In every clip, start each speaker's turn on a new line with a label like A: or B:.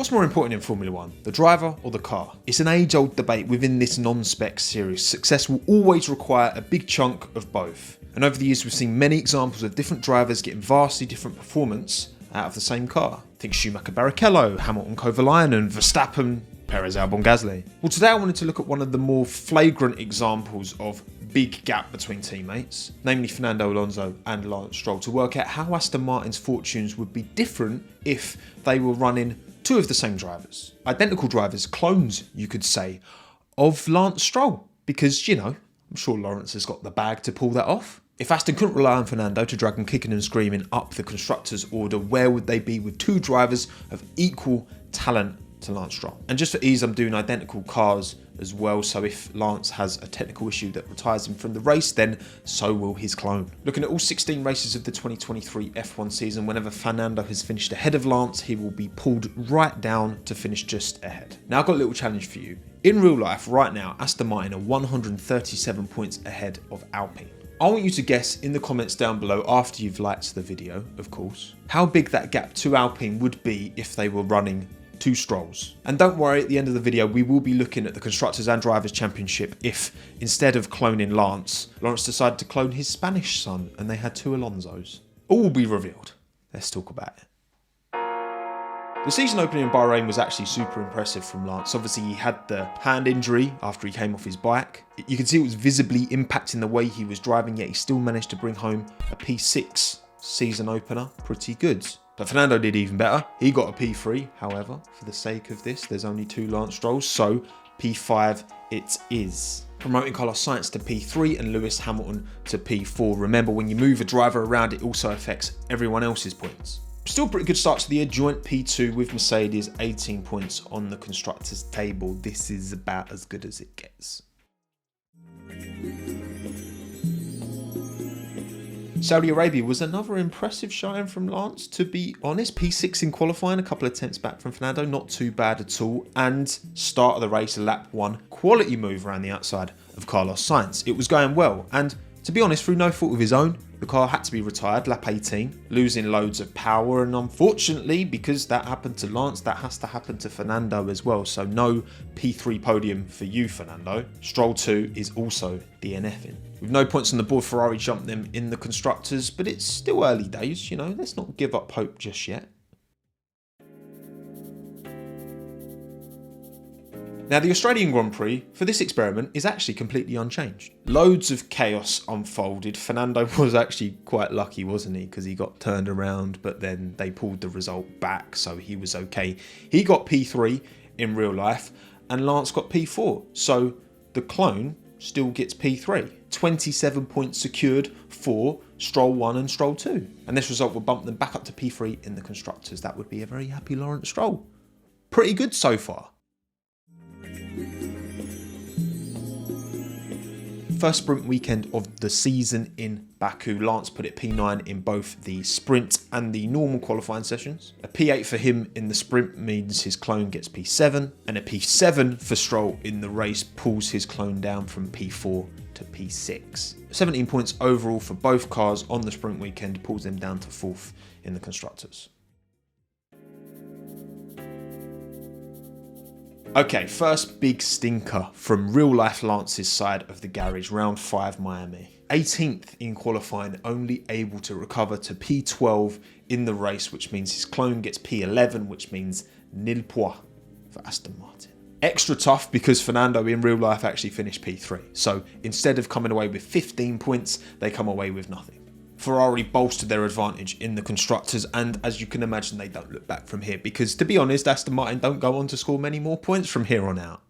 A: What's more important in Formula 1, the driver or the car? It's an age-old debate within this non-spec series. Success will always require a big chunk of both. And over the years we've seen many examples of different drivers getting vastly different performance out of the same car. Think Schumacher Barrichello, Hamilton Kovalainen, Verstappen, Perez Albon Gasly. Well, today I wanted to look at one of the more flagrant examples of big gap between teammates, namely Fernando Alonso and Lance Stroll, to work out how Aston Martin's fortunes would be different if they were running two of the same drivers. Identical drivers, clones, you could say, of Lance Stroll. Because, you know, I'm sure Lawrence has got the bag to pull that off. If Aston couldn't rely on Fernando to drag them kicking and screaming up the constructors' order, where would they be with two drivers of equal talent to Lance Stroll? And just for ease, I'm doing identical cars as well, so if Lance has a technical issue that retires him from the race, then so will his clone. Looking at all 16 races of the 2023 F1 season, whenever Fernando has finished ahead of Lance, he will be pulled right down to finish just ahead. Now I've got a little challenge for you. In real life, right now, Aston Martin are 137 points ahead of Alpine. I want you to guess in the comments down below, after you've liked the video, of course, how big that gap to Alpine would be if they were running two Strolls. And don't worry, at the end of the video, we will be looking at the Constructors and Drivers Championship if, instead of cloning Lance, Lawrence decided to clone his Spanish son and they had two Alonsos. All will be revealed. Let's talk about it. The season opening in Bahrain was actually super impressive from Lance. Obviously, he had the hand injury after he came off his bike. You can see it was visibly impacting the way he was driving, yet he still managed to bring home a P6 season opener. Pretty good. But Fernando did even better. He got a P3, however, for the sake of this, there's only two Lance Strolls, so P5 it is. Promoting Carlos Sainz to P3 and Lewis Hamilton to P4. Remember, when you move a driver around, it also affects everyone else's points. Still pretty good start to the year, joint P2 with Mercedes, 18 points on the Constructors table. This is about as good as it gets. Saudi Arabia was another impressive showing from Lance, to be honest. P6 in qualifying, a couple of tenths back from Fernando, not too bad at all. And start of the race, lap one, quality move around the outside of Carlos Sainz. It was going well, and to be honest, through no fault of his own, the car had to be retired, lap 18, losing loads of power, and unfortunately, because that happened to Lance, that has to happen to Fernando as well, so no P3 podium for you, Fernando. Stroll 2 is also DNFing. With no points on the board, Ferrari jumped them in the Constructors, but it's still early days, you know, let's not give up hope just yet. Now, the Australian Grand Prix for this experiment is actually completely unchanged. Loads of chaos unfolded. Fernando was actually quite lucky, wasn't he? Because he got turned around, but then they pulled the result back, so he was okay. He got P3 in real life, and Lance got P4. So the clone still gets P3. 27 points secured for Stroll 1 and Stroll 2. And this result will bump them back up to P3 in the Constructors. That would be a very happy Lawrence Stroll. Pretty good so far. First sprint weekend of the season in Baku. Lance put it P9 in both the sprint and the normal qualifying sessions. A P8 for him in the sprint means his clone gets P7, and a P7 for Stroll in the race pulls his clone down from P4 to P6. 17 points overall for both cars on the sprint weekend pulls them down to 4th in the Constructors. Okay, first big stinker from real life Lance's side of the garage, round 5 Miami. 18th in qualifying, only able to recover to P12 in the race, which means his clone gets P11, which means nil points for Aston Martin. Extra tough because Fernando in real life actually finished P3. So instead of coming away with 15 points, they come away with nothing. Ferrari bolstered their advantage in the Constructors, and as you can imagine, they don't look back from here because, to be honest, Aston Martin don't go on to score many more points from here on out.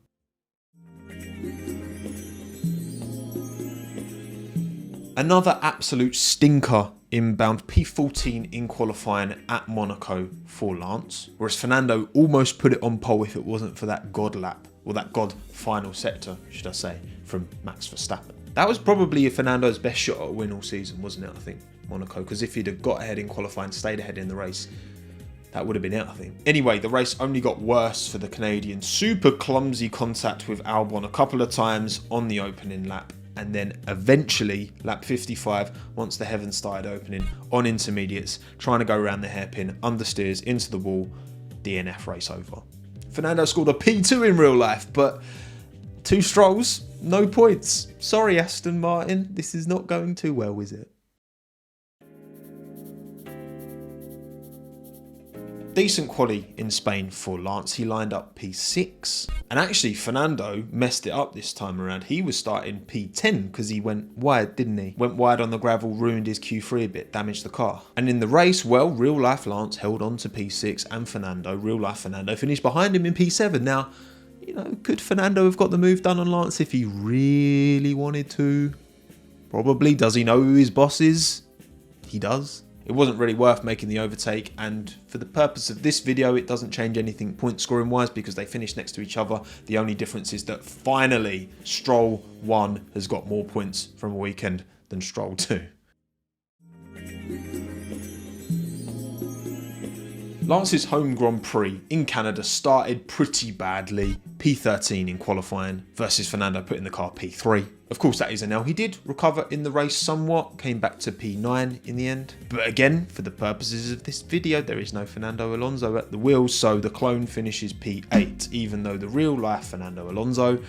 A: Another absolute stinker inbound, P14 in qualifying at Monaco for Lance, whereas Fernando almost put it on pole if it wasn't for that God lap, or that God final sector, should I say, from Max Verstappen. That was probably Fernando's best shot at a win all season, wasn't it, I think, Monaco? Because if he'd have got ahead in qualifying, stayed ahead in the race, that would have been it, I think. Anyway, the race only got worse for the Canadian. Super clumsy contact with Albon a couple of times on the opening lap. And then eventually, lap 55, once the heavens started opening on intermediates, trying to go around the hairpin, understeers into the wall, DNF race over. Fernando scored a P2 in real life, but 2 Strolls, no points. Sorry, Aston Martin, this is not going too well, is it? Decent quali in Spain for Lance. He lined up P6. And actually, Fernando messed it up this time around. He was starting P10 because he went wide, didn't he? Went wide on the gravel, ruined his Q3 a bit, damaged the car. And in the race, well, real life Lance held on to P6 and Fernando, real life Fernando, finished behind him in P7. Now, you know, could Fernando have got the move done on Lance if he really wanted to? Probably. Does he know who his boss is? He does. It wasn't really worth making the overtake, and for the purpose of this video, it doesn't change anything point scoring wise because they finished next to each other. The only difference is that finally Stroll 1 has got more points from a weekend than Stroll 2. Lance's home Grand Prix in Canada started pretty badly. P13 in qualifying versus Fernando putting the car P3. Of course, that is an L. He did recover in the race somewhat, came back to P9 in the end. But again, for the purposes of this video, there is no Fernando Alonso at the wheel, so the clone finishes P8, even though the real life Fernando Alonso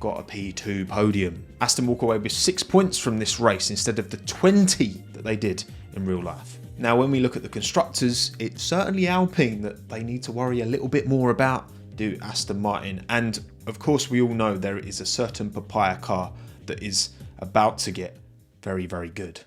A: got a P2 podium. Aston walk away with 6 points from this race instead of the 20 that they did in real life. Now, when we look at the constructors, it's certainly Alpine that they need to worry a little bit more about, do Aston Martin. And of course, we all know there is a certain papaya car that is about to get very, very good.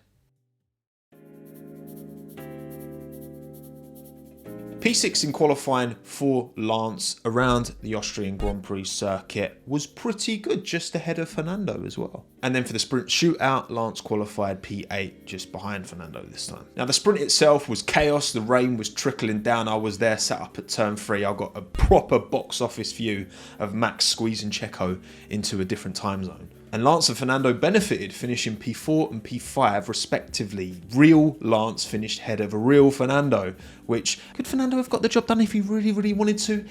A: P6 in qualifying for Lance around the Austrian Grand Prix circuit was pretty good, just ahead of Fernando as well. And then for the sprint shootout, Lance qualified P8 just behind Fernando this time. Now the sprint itself was chaos, the rain was trickling down. I was there sat up at turn 3. I got a proper box office view of Max squeezing Checo into a different time zone. And Lance and Fernando benefited, finishing P4 and P5 respectively. Real Lance finished ahead of a real Fernando, which could Fernando have got the job done if he really, really wanted to?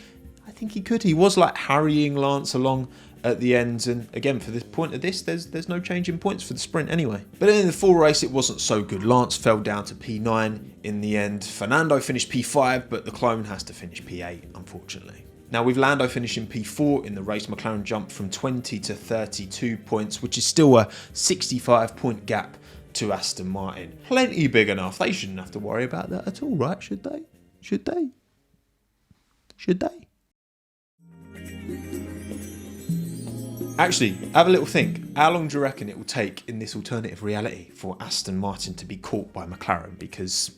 A: I think he could. He was like harrying Lance along at the end, and again, for this point of this, there's no change in points for the sprint anyway. But in the full race, it wasn't so good. Lance fell down to P9 in the end. Fernando finished P5, but the clone has to finish P8, unfortunately. Now, with Lando finishing P4 in the race, McLaren jumped from 20 to 32 points, which is still a 65-point gap to Aston Martin. Plenty big enough. They shouldn't have to worry about that at all, right? Should they? Should they? Should they? Actually, have a little think. How long do you reckon it will take in this alternative reality for Aston Martin to be caught by McLaren? Because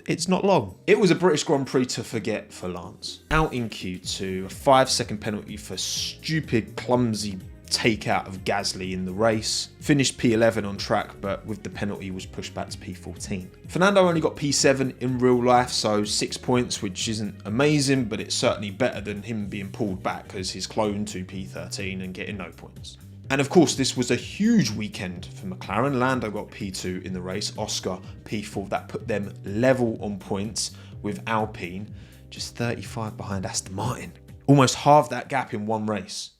A: it's not long. It was a British Grand Prix to forget for Lance. Out in Q2, a 5-second penalty for stupid, clumsy takeout of Gasly in the race. Finished P11 on track, but with the penalty was pushed back to P14. Fernando only got P7 in real life, so 6 points, which isn't amazing, but it's certainly better than him being pulled back as his clone to P13 and getting no points. And of course, this was a huge weekend for McLaren. Lando got P2 in the race, Oscar P4. That put them level on points with Alpine, just 35 behind Aston Martin. Almost halved that gap in one race.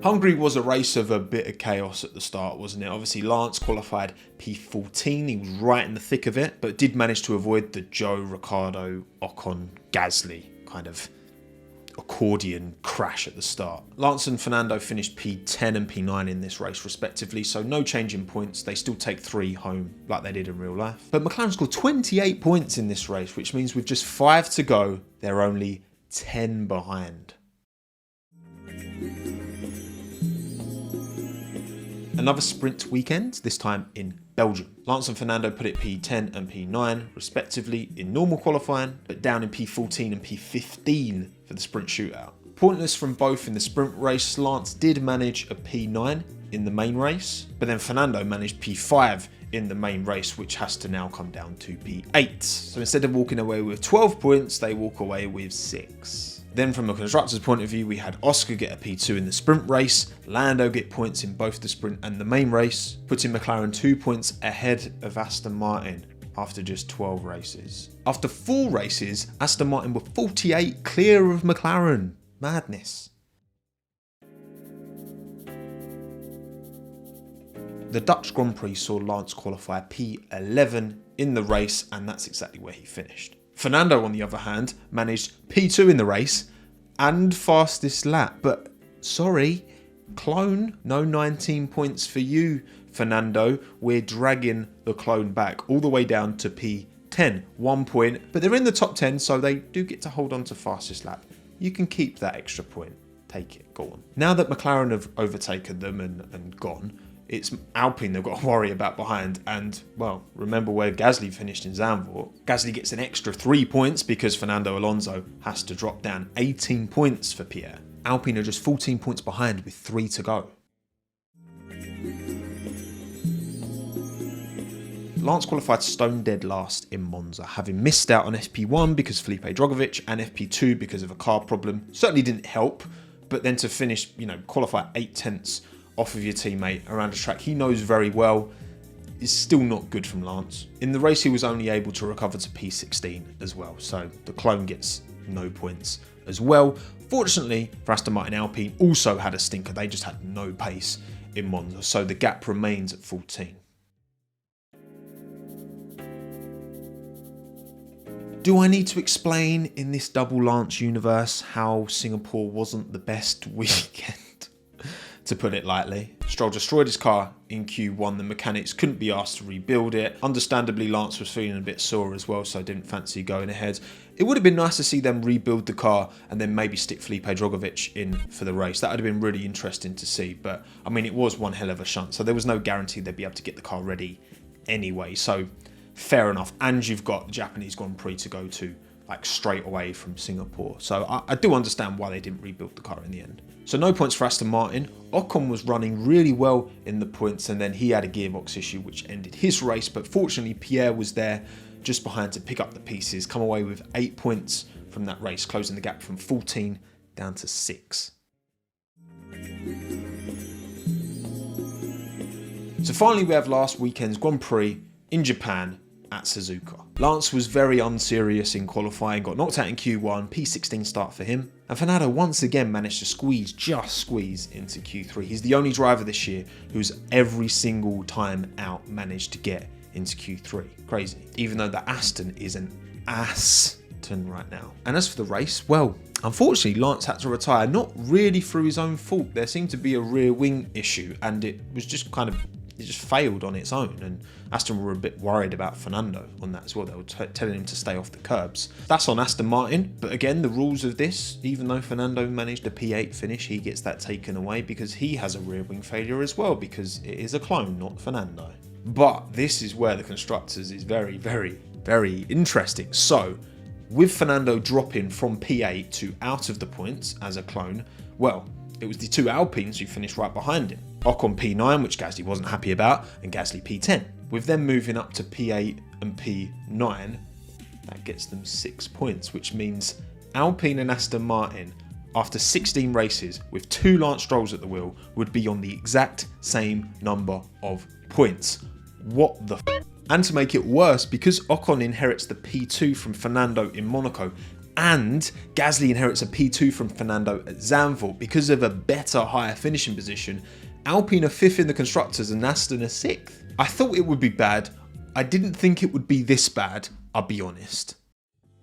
A: Hungary was a race of a bit of chaos at the start, wasn't it? Obviously, Lance qualified P14. He was right in the thick of it, but did manage to avoid the Joe, Ricciardo, Ocon, Gasly kind of accordion crash at the start. Lance and Fernando finished P10 and P9 in this race respectively, so no change in points. They still take 3 home like they did in real life. But McLaren scored 28 points in this race, which means with just 5 to go, they're only 10 behind. Another sprint weekend, this time in Belgium. Lance and Fernando put it P10 and P9 respectively in normal qualifying, but down in P14 and P15 for the sprint shootout. Pointless from both in the sprint race. Lance did manage a P9 in the main race, but then Fernando managed P5 in the main race, which has to now come down to P8. So instead of walking away with 12 points, they walk away with 6. Then from a constructor's point of view, we had Oscar get a P2 in the sprint race, Lando get points in both the sprint and the main race, putting McLaren 2 points ahead of Aston Martin after just 12 races. After 4 races, Aston Martin were 48 clear of McLaren. Madness. The Dutch Grand Prix saw Lance qualify P11 in the race, and that's exactly where he finished. Fernando, on the other hand, managed P2 in the race and fastest lap, but sorry, clone, no 19 points for you, Fernando. We're dragging the clone back all the way down to P10, 1 point, but they're in the top 10, so they do get to hold on to fastest lap. You can keep that extra point. Take it, go on. Now that McLaren have overtaken them and gone, it's Alpine they've got to worry about behind. And, well, remember where Gasly finished in Zandvoort. Gasly gets an extra 3 points because Fernando Alonso has to drop down 18 points for Pierre. Alpine are just 14 points behind with 3 to go. Lance qualified stone dead last in Monza, having missed out on FP1 because of Felipe Drugovich and FP2 because of a car problem. Certainly didn't help, but then to finish, qualify 8 tenths off of your teammate around a track he knows very well is still not good from Lance. In the race he was only able to recover to P16 as well, so the clone gets no points as well. Fortunately for Aston Martin, Alpine also had a stinker, they just had no pace in Monza, so the gap remains at 14. Do I need to explain in this double Lance universe how Singapore wasn't the best weekend? To put it lightly. Stroll destroyed his car in Q1, the mechanics couldn't be asked to rebuild it. Understandably, Lance was feeling a bit sore as well, so I didn't fancy going ahead. It would have been nice to see them rebuild the car and then maybe stick Felipe Drugovich in for the race. That would have been really interesting to see, but I mean, it was one hell of a shunt, so there was no guarantee they'd be able to get the car ready anyway, so fair enough. And you've got the Japanese Grand Prix to go to like straight away from Singapore, so I do understand why they didn't rebuild the car in the end. So no points for Aston Martin. Ocon was running really well in the points, and then he had a gearbox issue which ended his race, but fortunately Pierre was there just behind to pick up the pieces, come away with 8 points from that race, closing the gap from 14 down to 6. So finally we have last weekend's Grand Prix in Japan at Suzuka. Lance was very unserious in qualifying, got knocked out in Q1, P16 start for him, and Fernando once again managed to just squeeze into Q3. He's the only driver this year who's every single time out managed to get into Q3. Crazy. Even though the Aston is an Aston right now. And as for the race, well, unfortunately Lance had to retire, not really through his own fault. There seemed to be a rear wing issue and it was just it just failed on its own, and Aston were a bit worried about Fernando on that as well. They were telling him to stay off the curbs. That's on Aston Martin, but again, the rules of this, even though Fernando managed a P8 finish, he gets that taken away because he has a rear wing failure as well, because it is a clone, not Fernando. But this is where the constructors is very, very, very interesting. So, with Fernando dropping from P8 to out of the points as a clone, well, it was the two Alpines who finished right behind him. Ocon P9, which Gasly wasn't happy about, and Gasly P10. With them moving up to P8 and P9, that gets them 6 points, which means Alpine and Aston Martin, after 16 races with 2 Lance Strolls at the wheel, would be on the exact same number of points. What the f***? And to make it worse, because Ocon inherits the P2 from Fernando in Monaco, and Gasly inherits a P2 from Fernando at Zandvoort, because of a better, higher finishing position, Alpine are 5th in the constructors and Aston are 6th. I thought it would be bad. I didn't think it would be this bad, I'll be honest.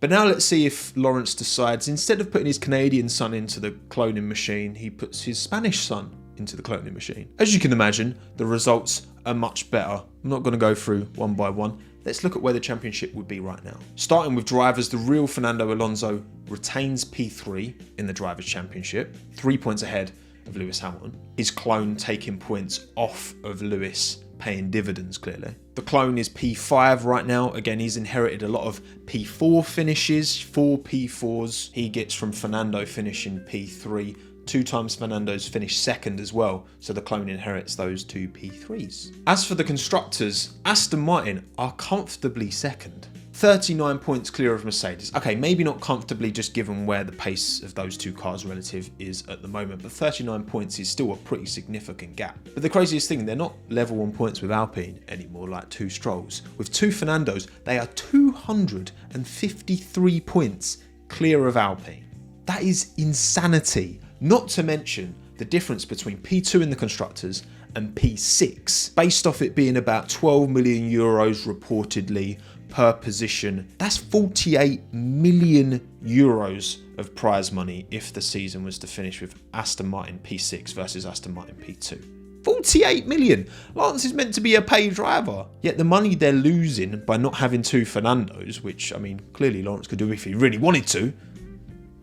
A: But now let's see if Lawrence decides, instead of putting his Canadian son into the cloning machine, he puts his Spanish son into the cloning machine. As you can imagine, the results are much better. I'm not going to go through one by one. Let's look at where the championship would be right now. Starting with drivers, the real Fernando Alonso retains P3 in the Drivers' Championship, 3 points ahead of Lewis Hamilton. His clone taking points off of Lewis, paying dividends clearly. The clone is P5 right now. Again, he's inherited a lot of P4 finishes, 4 P4s he gets from Fernando finishing P3. 2 times Fernando's finished second as well, so the clone inherits those 2 P3s. As for the constructors, Aston Martin are comfortably second. 39 points clear of Mercedes. Okay, maybe not comfortably just given where the pace of those 2 cars relative is at the moment, but 39 points is still a pretty significant gap. But the craziest thing, they're not level on points with Alpine anymore, like 2 Strolls. With 2 Fernandos, they are 253 points clear of Alpine. That is insanity. Not to mention the difference between P2 in the constructors and P6, based off it being about 12 million euros reportedly per position. That's 48 million euros of prize money if the season was to finish with Aston Martin P6 versus Aston Martin P2. 48 million! Lance is meant to be a paid driver. Yet the money they're losing by not having two Fernandos, which, I mean, clearly Lance could do if he really wanted to,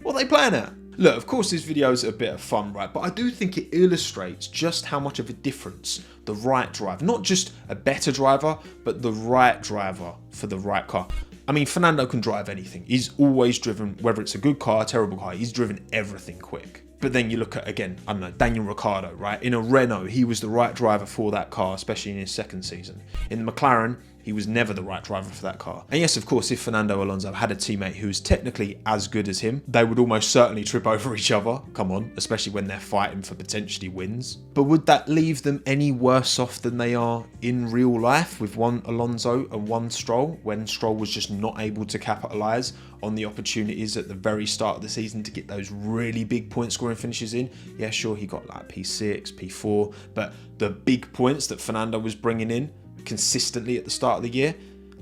A: what are they playing at? Look, of course this video is a bit of fun, right? But I do think it illustrates just how much of a difference the right driver, not just a better driver, but the right driver for the right car. I mean, Fernando can drive anything. He's always driven, whether it's a good car, a terrible car, he's driven everything quick. But then you look at, again, I don't know, Daniel Ricciardo, right? In a Renault, he was the right driver for that car, especially in his second season. In the McLaren, he was never the right driver for that car. And yes, of course, if Fernando Alonso had a teammate who was technically as good as him, they would almost certainly trip over each other. Come on, especially when they're fighting for potentially wins. But would that leave them any worse off than they are in real life with one Alonso and one Stroll, when Stroll was just not able to capitalise on the opportunities at the very start of the season to get those really big point scoring finishes in? Yeah, sure, he got like P6, P4, but the big points that Fernando was bringing in consistently at the start of the year,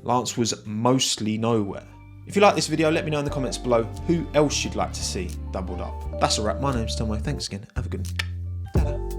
A: Lance was mostly nowhere. If you like this video, let me know in the comments below who else you'd like to see doubled up. That's a wrap. My name's Tommo. Thanks again. Have a good one. Ta-da.